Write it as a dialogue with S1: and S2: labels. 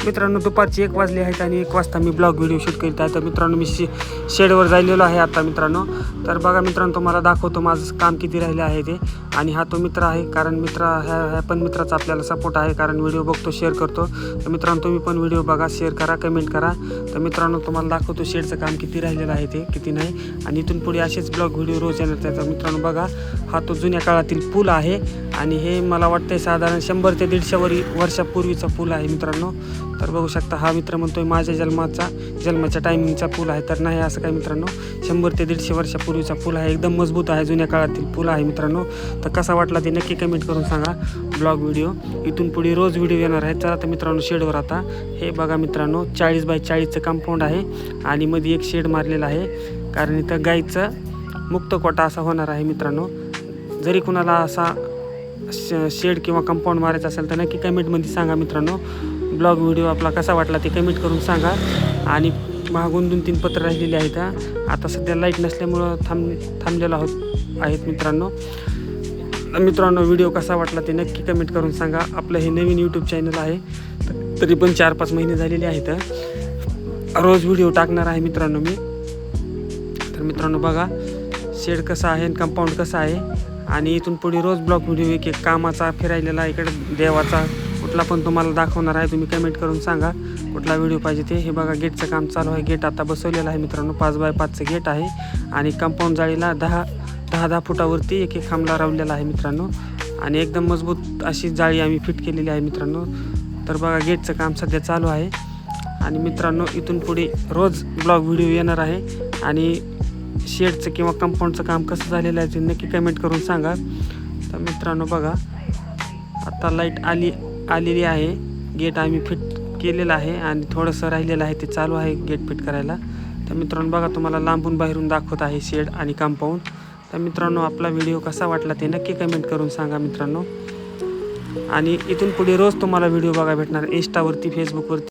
S1: मित्रांनो दुपारचे 1 वाजले आहेत आणि 1 वाजता मी ब्लॉग व्हिडिओ शूट करीत आहे. तर मित्रांनो मी शेडवर जायलेलो आहे आता मित्रांनो. तर बघा मित्रांनो तुम्हाला दाखवतो माझं काम किती राहिले आहे ते. आणि हा तो मित्र आहे, कारण ह्या पण मित्राचा आपल्याला सपोर्ट आहे, कारण व्हिडिओ बघतो, शेअर करतो. तर मित्रांनो तुम्ही पण व्हिडिओ बघा, शेअर करा, कमेंट करा. तर मित्रांनो तुम्हाला दाखवतो शेडचं काम किती राहिलेलं आहे ते, किती नाही. आणि इथून पुढे असेच ब्लॉग व्हिडिओ रोज येणार. त्याचा मित्रांनो बघा हा तो जुन्या काळातील पूल आहे आणि हे मला वाटतं साधारण 100 ते 150 वर्षापूर्वीचा पूल आहे मित्रांनो. तर बघू शकता हा मित्र म्हणतोय माझ्या जन्माच्या टायमिंगचा पूल आहे. तर नाही असं काय मित्रांनो, 100 ते 150 वर्षापूर्वीचा पूल आहे. एकदम मजबूत आहे, जुन्या काळातील पूल आहे मित्रांनो. तर कसा वाटला ते नक्की कमेंट करून सांगा. ब्लॉग व्हिडिओ इथून पुढे रोज व्हिडिओ येणार आहे. चला तर मित्रांनो शेडवर आता हे बघा मित्रांनो 40 बाय 40चं कंपाऊंड आहे आणि मध्ये एक शेड मारलेला आहे, कारण इथं गाईचं मुक्त कोटा असा होणार आहे मित्रांनो. जरी कुणाला असा शेड किंवा कंपाऊंड मारायचं असेल तर नक्की कमेंटमध्ये सांगा मित्रांनो. ब्लॉग व्हिडिओ आपला कसा वाटला ते कमेंट करून सांगा. आणि मागून 2-3 पत्र राहिलेले आहेत. आता सध्या लाईट नसल्यामुळं थांबलेलो आहेत मित्रांनो. मित्रांनो व्हिडिओ कसा वाटला ते नक्की कमेंट करून सांगा. आपलं हे नवीन यूट्यूब चॅनल आहे, तरी पण 4-5 महिने झालेले आहेत. रोज व्हिडिओ टाकणार आहे मित्रांनो मी. तर मित्रांनो बघा शेड कसं आहे, कंपाऊंड कसं आहे. आणि इथून पुढे रोज ब्लॉग व्हिडिओ एक कामाचा, फिरायलेला, इकडे देवाचा कुठला पण तुम्हाला दाखवणार आहे. तुम्ही कमेंट करून सांगा कुठला व्हिडिओ पाहिजे ते. हे बघा गेटचं काम चालू आहे. गेट आता बसवलेलं आहे मित्रांनो. 5 बाय 5चं गेट आहे आणि कंपाऊंड जाळीला 10 फुटावरती एक खांबला लावलेला आहे मित्रांनो. आणि एकदम मजबूत अशी जाळी आम्ही फिट केलेली आहे मित्रांनो. तर बघा गेटचं काम सध्या चालू आहे. आणि मित्रांनो इथून पुढे रोज ब्लॉग व्हिडिओ येणार आहे. आणि शेडचं किंवा कंपाऊंडचं काम कसं झालेलं आहे ते नक्की कमेंट करून सांगा. तर मित्रांनो बघा आता लाईट आलेली आहे. गेट आम्ही फिट केलेलं आहे आणि थोडंसं राहिलेलं आहे, ते चालू आहे गेट फिट करायला. तर मित्रांनो बघा तुम्हाला लांबून बाहेरून दाखवत आहे शेड आणि कंपाऊंड. तर मित्रांनो आपला व्हिडिओ कसा वाटला ते नक्की कमेंट करून सांगा मित्रांनो. आणि इथून पुढे रोज तुम्हाला व्हिडिओ बघायला भेटणार इंस्टावरती, फेसबुकवरती.